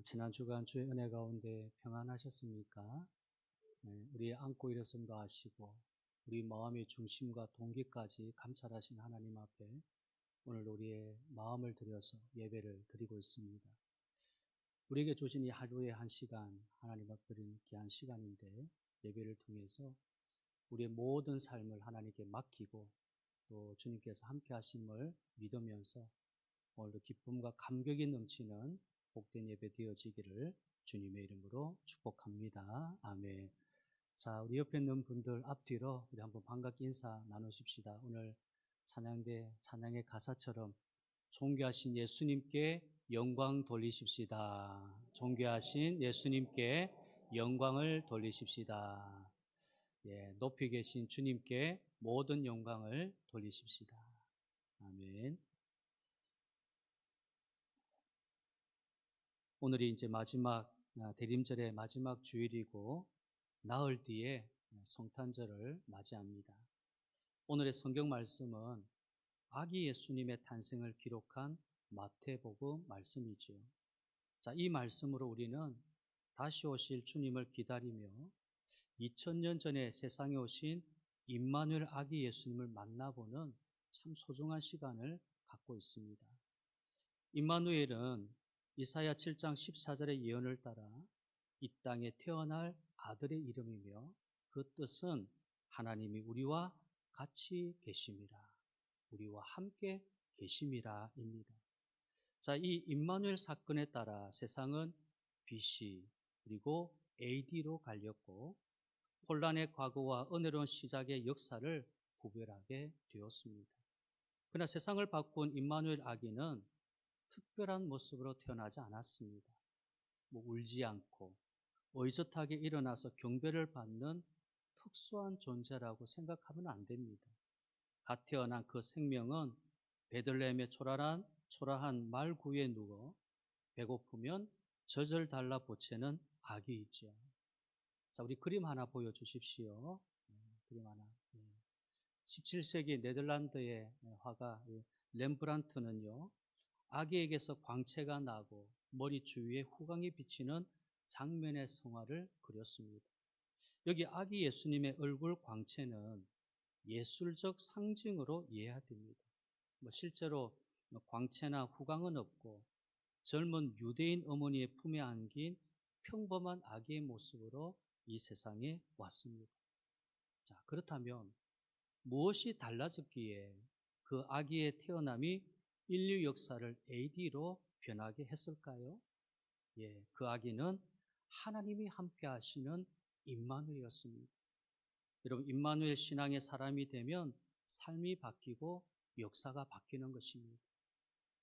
지난 주간 주의 은혜 가운데 평안하셨습니까? 네, 우리 안고 일어섬도 하시고 우리 마음의 중심과 동기까지 감찰하신 하나님 앞에 오늘 우리의 마음을 들여서 예배를 드리고 있습니다. 우리에게 주신 이 하루의 한 시간, 하나님 앞에 드리는 귀한 시간인데 예배를 통해서 우리의 모든 삶을 하나님께 맡기고 또 주님께서 함께 하심을 믿으면서 오늘도 기쁨과 감격이 넘치는 복된 예배 되어지기를 주님의 이름으로 축복합니다. 아멘. 자, 우리 옆에 있는 분들 앞뒤로 우리 한번 반갑게 인사 나누십시다. 오늘 찬양대 찬양의 가사처럼 존귀하신 예수님께 영광 돌리십시다. 존귀하신 예수님께 영광을 돌리십시다. 예, 높이 계신 주님께 모든 영광을 돌리십시다. 아멘. 오늘이 이제 마지막 대림절의 마지막 주일이고 나흘 뒤에 성탄절을 맞이합니다. 오늘의 성경 말씀은 아기 예수님의 탄생을 기록한 마태복음 말씀이지요. 자, 이 말씀으로 우리는 다시 오실 주님을 기다리며 2000년 전에 세상에 오신 임마누엘 아기 예수님을 만나보는 참 소중한 시간을 갖고 있습니다. 임마누엘은 이사야 7장 14절의 예언을 따라 이 땅에 태어날 아들의 이름이며 그 뜻은 하나님이 우리와 같이 계심이라, 우리와 함께 계심이라입니다. 자, 이 임마누엘 사건에 따라 세상은 BC 그리고 AD로 갈렸고 혼란의 과거와 은혜로운 시작의 역사를 구별하게 되었습니다. 그러나 세상을 바꾼 임마누엘 아기는 특별한 모습으로 태어나지 않았습니다. 울지 않고 의젓하게 일어나서 경배를 받는 특수한 존재라고 생각하면 안 됩니다. 갓 태어난 그 생명은 베들레헴의 초라한 말구에 누워 배고프면 젖을 달라 보채는 아기이죠. 자, 우리 그림 하나 보여주십시오. 그림 하나. 17세기 네덜란드의 화가 렘브란트는요, 아기에게서 광채가 나고 머리 주위에 후광이 비치는 장면의 성화를 그렸습니다. 여기 아기 예수님의 얼굴 광채는 예술적 상징으로 이해됩니다. 실제로 광채나 후광은 없고 젊은 유대인 어머니의 품에 안긴 평범한 아기의 모습으로 이 세상에 왔습니다. 자, 그렇다면 무엇이 달라졌기에 그 아기의 태어남이 인류 역사를 AD로 변하게 했을까요? 예, 그 아기는 하나님이 함께 하시는 임마누엘이었습니다. 여러분, 임마누엘 신앙의 사람이 되면 삶이 바뀌고 역사가 바뀌는 것입니다.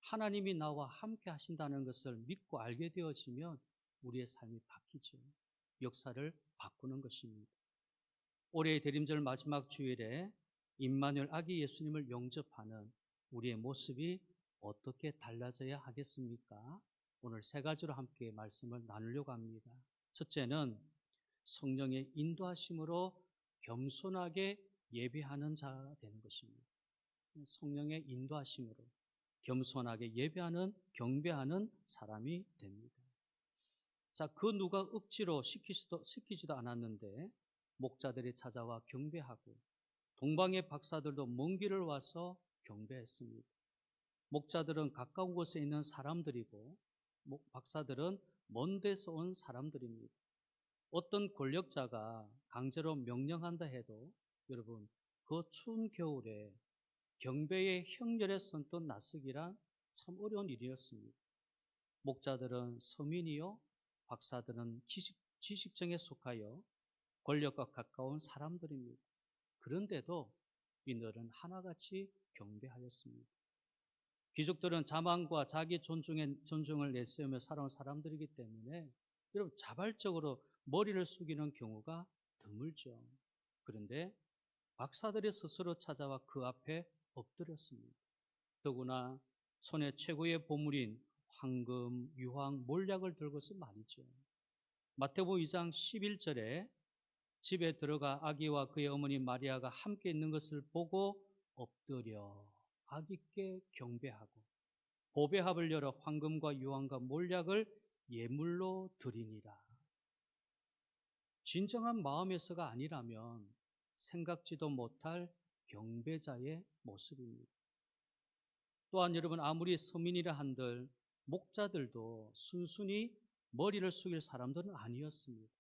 하나님이 나와 함께 하신다는 것을 믿고 알게 되어지면 우리의 삶이 바뀌죠. 역사를 바꾸는 것입니다. 올해의 대림절 마지막 주일에 임마누엘 아기 예수님을 영접하는 우리의 모습이 어떻게 달라져야 하겠습니까? 오늘 세 가지로 함께 말씀을 나누려고 합니다. 첫째는 성령의 인도하심으로 겸손하게 예배하는 자 되는 것입니다. 성령의 인도하심으로 겸손하게 예배하는, 경배하는 사람이 됩니다. 자, 그 누가 억지로 시키지도 않았는데 목자들이 찾아와 경배하고 동방의 박사들도 먼 길을 와서 경배했습니다. 목자들은 가까운 곳에 있는 사람들이고 박사들은 먼 데서 온 사람들입니다. 어떤 권력자가 강제로 명령한다 해도 여러분, 그 추운 겨울에 경배의 형렬에 선뜻 나서기란 참 어려운 일이었습니다. 목자들은 서민이요, 박사들은 지식정에 속하여 권력과 가까운 사람들입니다. 그런데도 이들은 하나같이 경배하였습니다. 귀족들은 자만과 자기 존중을 내세우며 살아온 사람들이기 때문에 여러분, 자발적으로 머리를 숙이는 경우가 드물죠. 그런데 박사들이 스스로 찾아와 그 앞에 엎드렸습니다. 더구나 손에 최고의 보물인 황금, 유황, 몰약을 들고서 말이죠. 마태복음 2장 11절에 집에 들어가 아기와 그의 어머니 마리아가 함께 있는 것을 보고 엎드려 아기께 경배하고 보배합을 열어 황금과 유황과 몰약을 예물로 드리니라. 진정한 마음에서가 아니라면 생각지도 못할 경배자의 모습입니다. 또한 여러분, 아무리 서민이라 한들 목자들도 순순히 머리를 숙일 사람들은 아니었습니다.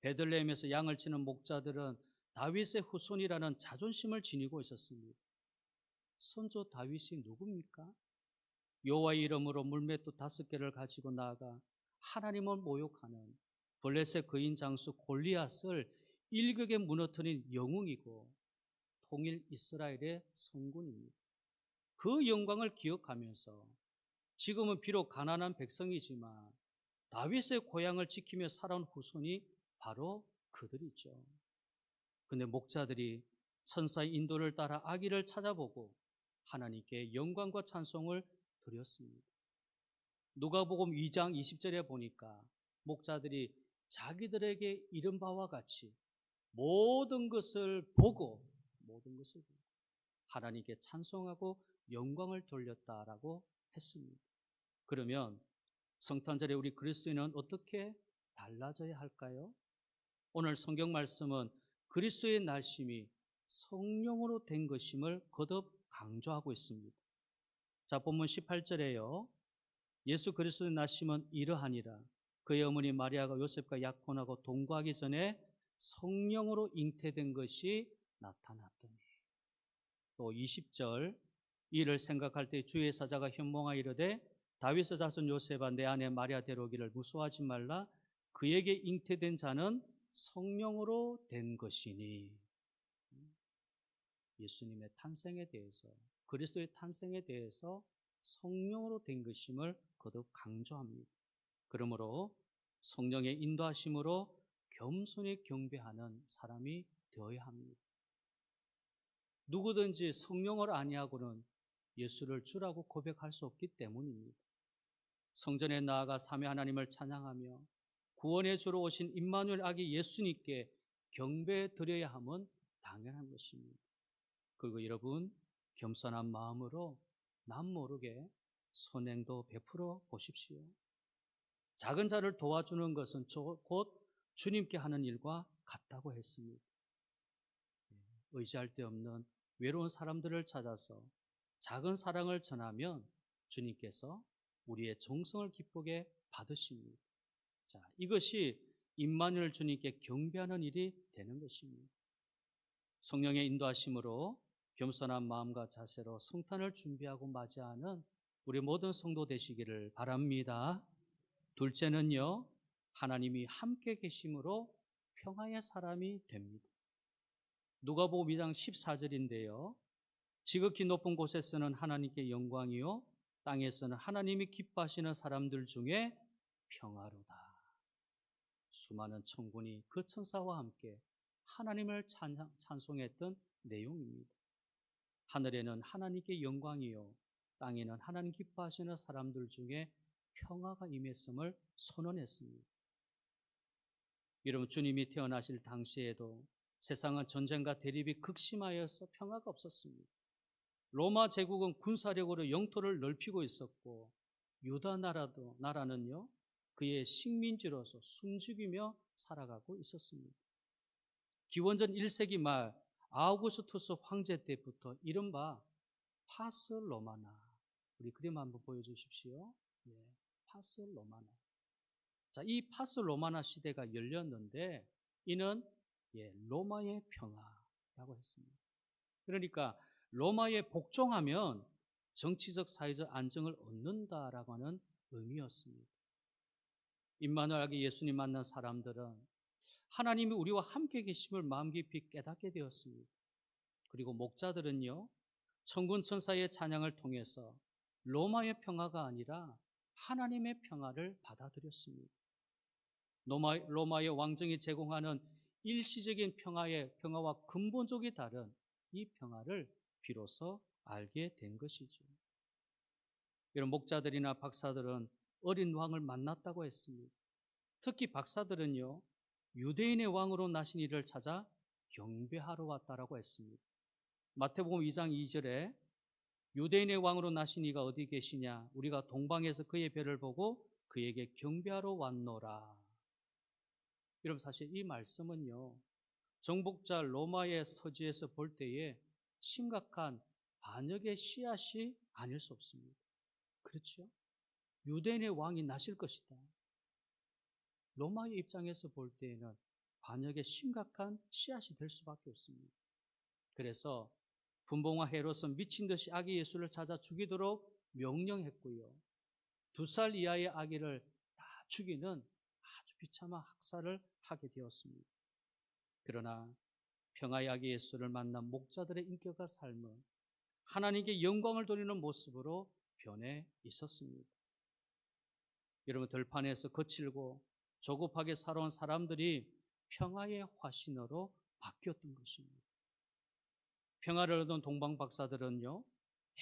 베들레헴에서 양을 치는 목자들은 다윗의 후손이라는 자존심을 지니고 있었습니다. 선조 다윗이 누굽니까? 여호와의 이름으로 물맷돌 5개를 가지고 나아가 하나님을 모욕하는 블레셋 거인 장수 골리앗을 일격에 무너뜨린 영웅이고 통일 이스라엘의 성군입니다. 그 영광을 기억하면서 지금은 비록 가난한 백성이지만 다윗의 고향을 지키며 살아온 후손이 바로 그들이죠. 근데 목자들이 천사의 인도를 따라 아기를 찾아보고 하나님께 영광과 찬송을 드렸습니다. 누가복음 2장 20절에 보니까 목자들이 자기들에게 이른 바와 같이 모든 것을 보고 하나님께 찬송하고 영광을 돌렸다라고 했습니다. 그러면 성탄절에 우리 그리스도인은 어떻게 달라져야 할까요? 오늘 성경 말씀은 그리스도의 날심이 성령으로 된 것임을 거듭 강조하고 있습니다. 자, 본문 18절에요. 예수 그리스도의 날심은 이러하니라. 그의 어머니 마리아가 요셉과 약혼하고 동거하기 전에 성령으로 잉태된 것이 나타났더니. 또 20절, 이를 생각할 때 주의 사자가 현몽하여 이르되 다윗의 자손 요셉아, 내 아내 마리아 데려오기를 무서워하지 말라. 그에게 잉태된 자는 성령으로 된 것이니. 예수님의 탄생에 대해서, 그리스도의 탄생에 대해서 성령으로 된 것임을 거듭 강조합니다. 그러므로 성령의 인도하심으로 겸손히 경배하는 사람이 되어야 합니다. 누구든지 성령을 아니하고는 예수를 주라고 고백할 수 없기 때문입니다. 성전에 나아가 삼위 하나님을 찬양하며 구원의 주로 오신 임마누엘 아기 예수님께 경배 드려야 함은 당연한 것입니다. 그리고 여러분, 겸손한 마음으로 남 모르게 선행도 베풀어 보십시오. 작은 자를 도와주는 것은 곧 주님께 하는 일과 같다고 했습니다. 의지할 데 없는 외로운 사람들을 찾아서 작은 사랑을 전하면 주님께서 우리의 정성을 기쁘게 받으십니다. 자, 이것이 임마누엘 주님께 경배하는 일이 되는 것입니다. 성령의 인도하심으로 겸손한 마음과 자세로 성탄을 준비하고 맞이하는 우리 모든 성도 되시기를 바랍니다. 둘째는요, 하나님이 함께 계심으로 평화의 사람이 됩니다. 누가복음 2장 14절인데요. 지극히 높은 곳에서는 하나님께 영광이요 땅에서는 하나님이 기뻐하시는 사람들 중에 평화로다. 수많은 천군이 그 천사와 함께 하나님을 찬송했던 내용입니다. 하늘에는 하나님께 영광이요 땅에는 하나님 기뻐하시는 사람들 중에 평화가 임했음을 선언했습니다. 여러분, 주님이 태어나실 당시에도 세상은 전쟁과 대립이 극심하여서 평화가 없었습니다. 로마 제국은 군사력으로 영토를 넓히고 있었고 유다 나라는요 그의 식민지로서 숨죽이며 살아가고 있었습니다. 기원전 1세기 말 아우구스투스 황제 때부터 이른바 파스 로마나, 우리 그림 한번 보여주십시오. 파스 로마나. 자, 이 파스 로마나 시대가 열렸는데 이는 로마의 평화라고 했습니다. 그러니까 로마에 복종하면 정치적 사회적 안정을 얻는다라고 하는 의미였습니다. 임마누엘 아기 예수님 만난 사람들은 하나님이 우리와 함께 계심을 마음 깊이 깨닫게 되었습니다. 그리고 목자들은요 천군 천사의 찬양을 통해서 로마의 평화가 아니라 하나님의 평화를 받아들였습니다. 로마의 왕정이 제공하는 일시적인 평화와 근본적이 다른 이 평화를 비로소 알게 된 것이죠. 이런 목자들이나 박사들은 어린 왕을 만났다고 했습니다. 특히 박사들은요 유대인의 왕으로 나신 이를 찾아 경배하러 왔다라고 했습니다. 마태복음 2장 2절에 유대인의 왕으로 나신 이가 어디 계시냐, 우리가 동방에서 그의 별을 보고 그에게 경배하러 왔노라. 여러분, 사실 이 말씀은요, 정복자 로마의 서지에서 볼 때에 심각한 반역의 씨앗이 아닐 수 없습니다. 그렇죠? 유대인의 왕이 나실 것이다. 로마의 입장에서 볼 때에는 반역의 심각한 씨앗이 될 수밖에 없습니다. 그래서 분봉왕 헤롯은 미친 듯이 아기 예수를 찾아 죽이도록 명령했고요. 2살 이하의 아기를 다 죽이는 아주 비참한 학살을 하게 되었습니다. 그러나 평화의 아기 예수를 만난 목자들의 인격과 삶은 하나님께 영광을 돌리는 모습으로 변해 있었습니다. 여러분, 들판에서 거칠고 조급하게 살아온 사람들이 평화의 화신으로 바뀌었던 것입니다. 평화를 얻은 동방 박사들은요,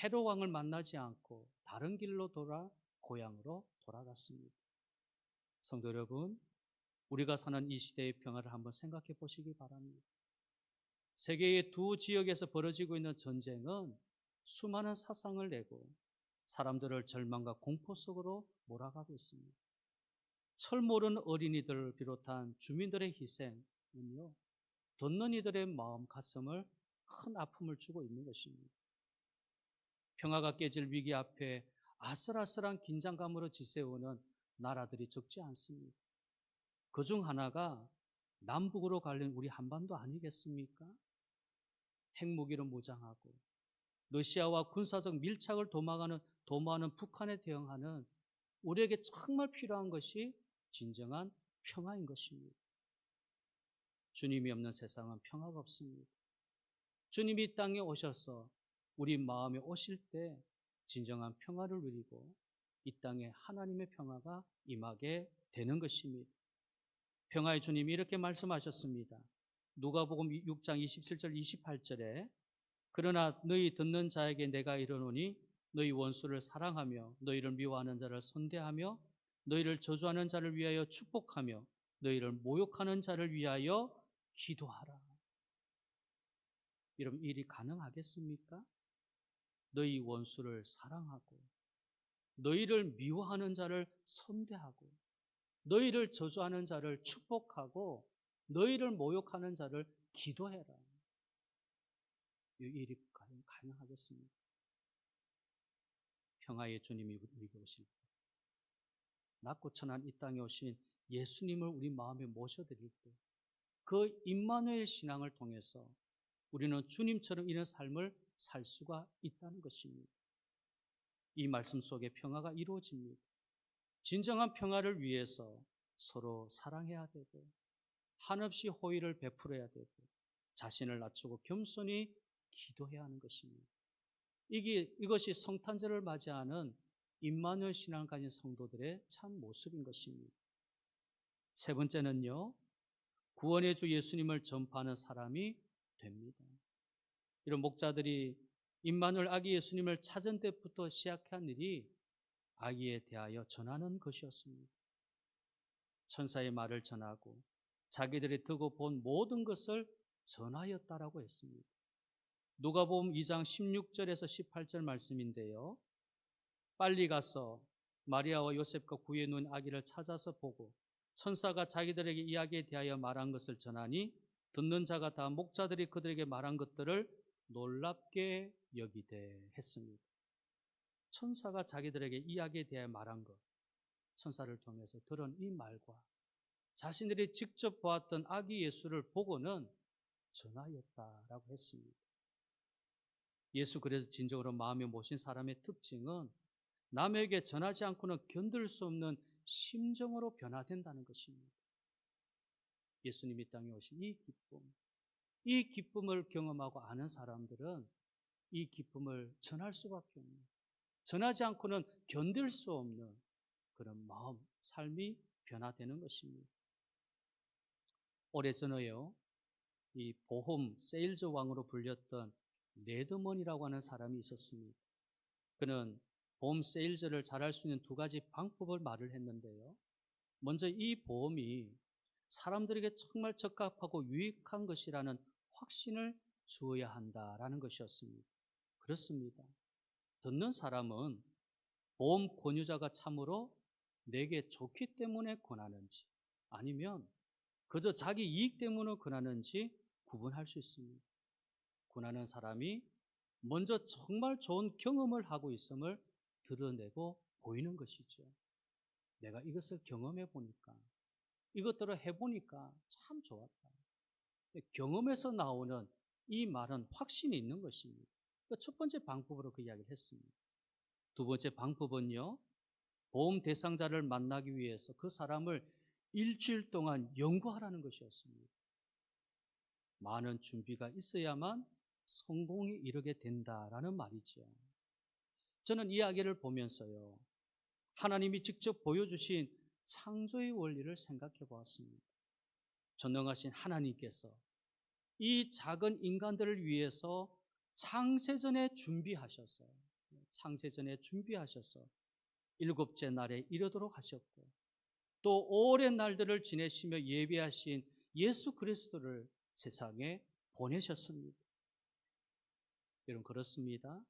헤롯 왕을 만나지 않고 다른 길로 돌아 고향으로 돌아갔습니다. 성도 여러분, 우리가 사는 이 시대의 평화를 한번 생각해 보시기 바랍니다. 세계의 두 지역에서 벌어지고 있는 전쟁은 수많은 사상을 내고 사람들을 절망과 공포 속으로 몰아가고 있습니다. 철 모르는 어린이들을 비롯한 주민들의 희생은요, 듣는 이들의 마음, 가슴을 큰 아픔을 주고 있는 것입니다. 평화가 깨질 위기 앞에 아슬아슬한 긴장감으로 지새우는 나라들이 적지 않습니다. 그중 하나가 남북으로 갈린 우리 한반도 아니겠습니까? 핵무기로 무장하고 러시아와 군사적 밀착을 도모하는 북한에 대응하는 우리에게 정말 필요한 것이 진정한 평화인 것입니다. 주님이 없는 세상은 평화가 없습니다. 주님이 이 땅에 오셔서 우리 마음에 오실 때 진정한 평화를 누리고 이 땅에 하나님의 평화가 임하게 되는 것입니다. 평화의 주님이 이렇게 말씀하셨습니다. 누가복음 6장 27절 28절에 그러나 너희 듣는 자에게 내가 이르노니 너희 원수를 사랑하며 너희를 미워하는 자를 선대하며 너희를 저주하는 자를 위하여 축복하며 너희를 모욕하는 자를 위하여 기도하라. 여러분, 일이 가능하겠습니까? 너희 원수를 사랑하고 너희를 미워하는 자를 선대하고 너희를 저주하는 자를 축복하고 너희를 모욕하는 자를 기도해라. 이 일이 가능하겠습니까? 평화의 주님이 우리에게 오실 때, 낮고 천한 이 땅에 오신 예수님을 우리 마음에 모셔드릴 때, 그 임마누엘 신앙을 통해서 우리는 주님처럼 이런 삶을 살 수가 있다는 것입니다. 이 말씀 속에 평화가 이루어집니다. 진정한 평화를 위해서 서로 사랑해야 되고 한없이 호의를 베풀어야 되고 자신을 낮추고 겸손히 기도해야 하는 것입니다. 이것이 성탄절을 맞이하는 임마누엘 신앙을 가진 성도들의 참 모습인 것입니다. 세 번째는요, 구원의 주 예수님을 전파하는 사람이 됩니다. 이런 목자들이 임마누엘 아기 예수님을 찾은 때부터 시작한 일이 아기에 대하여 전하는 것이었습니다. 천사의 말을 전하고 자기들이 듣고 본 모든 것을 전하였다라고 했습니다. 누가복음 2장 16절에서 18절 말씀인데요. 빨리 가서 마리아와 요셉과 구유에 누운 아기를 찾아서 보고 천사가 자기들에게 이야기에 대하여 말한 것을 전하니 듣는 자가 다 목자들이 그들에게 말한 것들을 놀랍게 여기되 했습니다. 천사가 자기들에게 이야기에 대하여 말한 것, 천사를 통해서 들은 이 말과 자신들이 직접 보았던 아기 예수를 보고는 전하였다라고 했습니다. 예수 그래서 진정으로 마음에 모신 사람의 특징은 남에게 전하지 않고는 견딜 수 없는 심정으로 변화된다는 것입니다. 예수님이 땅에 오신 이 기쁨을 경험하고 아는 사람들은 이 기쁨을 전할 수밖에 없는, 전하지 않고는 견딜 수 없는 그런 마음, 삶이 변화되는 것입니다. 오래전에요, 이 보험 세일즈 왕으로 불렸던 레드먼이라고 하는 사람이 있었습니다. 그는 보험 세일즈를 잘할 수 있는 두 가지 방법을 말을 했는데요. 먼저 이 보험이 사람들에게 정말 적합하고 유익한 것이라는 확신을 주어야 한다라는 것이었습니다. 그렇습니다. 듣는 사람은 보험 권유자가 참으로 내게 좋기 때문에 권하는지 아니면 그저 자기 이익 때문에 권하는지 구분할 수 있습니다. 권하는 사람이 먼저 정말 좋은 경험을 하고 있음을 드러내고 보이는 것이죠. 내가 이것을 경험해 보니까, 이것들을 해보니까 참 좋았다. 경험에서 나오는 이 말은 확신이 있는 것입니다. 첫 번째 방법으로 그 이야기를 했습니다. 두 번째 방법은요, 보험 대상자를 만나기 위해서 그 사람을 일주일 동안 연구하라는 것이었습니다. 많은 준비가 있어야만 성공에 이르게 된다라는 말이죠. 저는 이 이야기를 보면서요, 하나님이 직접 보여주신 창조의 원리를 생각해 보았습니다. 전능하신 하나님께서 이 작은 인간들을 위해서 창세전에 준비하셔서 일곱째 날에 이르도록 하셨고, 또 오랜 날들을 지내시며 예비하신 예수 그리스도를 세상에 보내셨습니다. 여러분, 그렇습니다.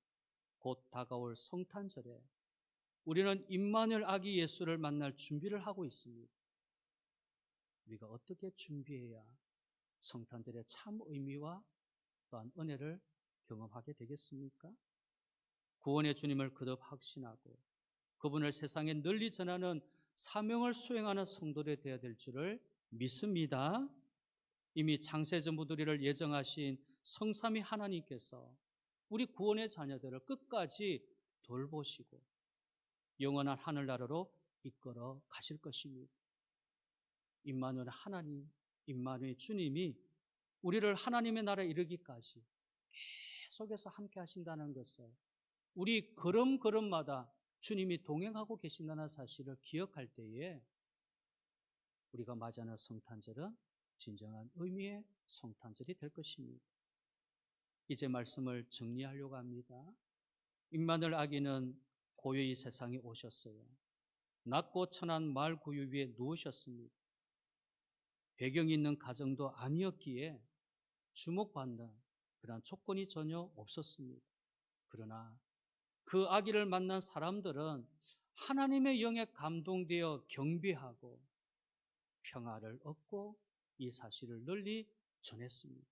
곧 다가올 성탄절에 우리는 임마누엘 아기 예수를 만날 준비를 하고 있습니다. 우리가 어떻게 준비해야 성탄절의 참 의미와 또한 은혜를 경험하게 되겠습니까? 구원의 주님을 거듭 확신하고 그분을 세상에 널리 전하는 사명을 수행하는 성도들이 되어야 될 줄을 믿습니다. 이미 창세전부터 우리를 예정하신 성삼위 하나님께서 우리 구원의 자녀들을 끝까지 돌보시고 영원한 하늘나라로 이끌어 가실 것입니다. 임마누엘 하나님, 임마누엘 주님이 우리를 하나님의 나라에 이르기까지 계속해서 함께 하신다는 것을, 우리 걸음걸음마다 주님이 동행하고 계신다는 사실을 기억할 때에 우리가 맞이하는 성탄절은 진정한 의미의 성탄절이 될 것입니다. 이제 말씀을 정리하려고 합니다. 임마누엘 아기는 고요히 세상에 오셨어요. 낮고 천한 마을 구유 위에 누우셨습니다. 배경이 있는 가정도 아니었기에 주목받는 그런 조건이 전혀 없었습니다. 그러나 그 아기를 만난 사람들은 하나님의 영에 감동되어 경배하고 평화를 얻고 이 사실을 널리 전했습니다.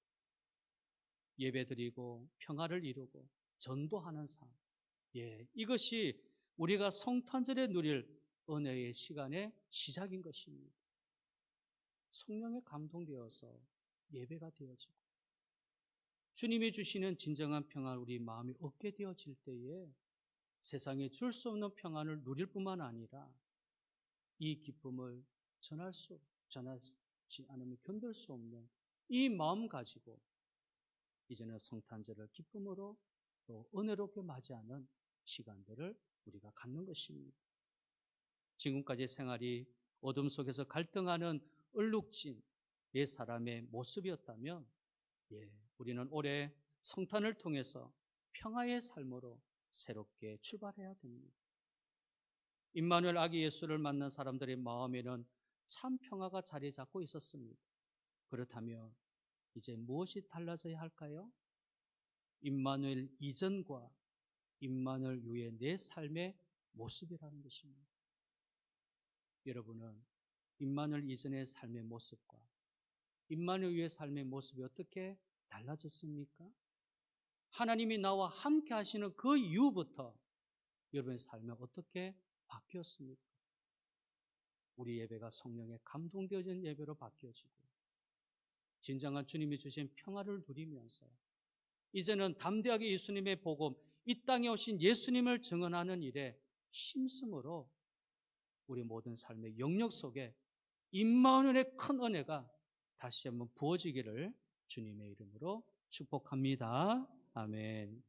예배드리고 평화를 이루고 전도하는 삶, 이것이 우리가 성탄절에 누릴 은혜의 시간의 시작인 것입니다. 성령에 감동되어서 예배가 되어지고 주님이 주시는 진정한 평안을 우리 마음이 얻게 되어질 때에 세상에 줄 수 없는 평안을 누릴 뿐만 아니라 이 기쁨을 전하지 않으면 견딜 수 없는 이 마음 가지고 이제는 성탄절을 기쁨으로 또 은혜롭게 맞이하는 시간들을 우리가 갖는 것입니다. 지금까지 생활이 어둠 속에서 갈등하는 얼룩진 옛 사람의 모습이었다면, 우리는 올해 성탄을 통해서 평화의 삶으로 새롭게 출발해야 됩니다. 임마누엘 아기 예수를 만난 사람들의 마음에는 참 평화가 자리 잡고 있었습니다. 그렇다면 이제 무엇이 달라져야 할까요? 임마누엘 이전과 임마누엘 이후의 내 삶의 모습이라는 것입니다. 여러분은 임마누엘 이전의 삶의 모습과 임마누엘 이후의 삶의 모습이 어떻게 달라졌습니까? 하나님이 나와 함께 하시는 그 이후부터 여러분의 삶이 어떻게 바뀌었습니까? 우리 예배가 성령에 감동되어진 예배로 바뀌어지고 진정한 주님이 주신 평화를 누리면서 이제는 담대하게 예수님의 복음, 이 땅에 오신 예수님을 증언하는 일에 힘쓰므로 우리 모든 삶의 영역 속에 임마누엘의 큰 은혜가 다시 한번 부어지기를 주님의 이름으로 축복합니다. 아멘.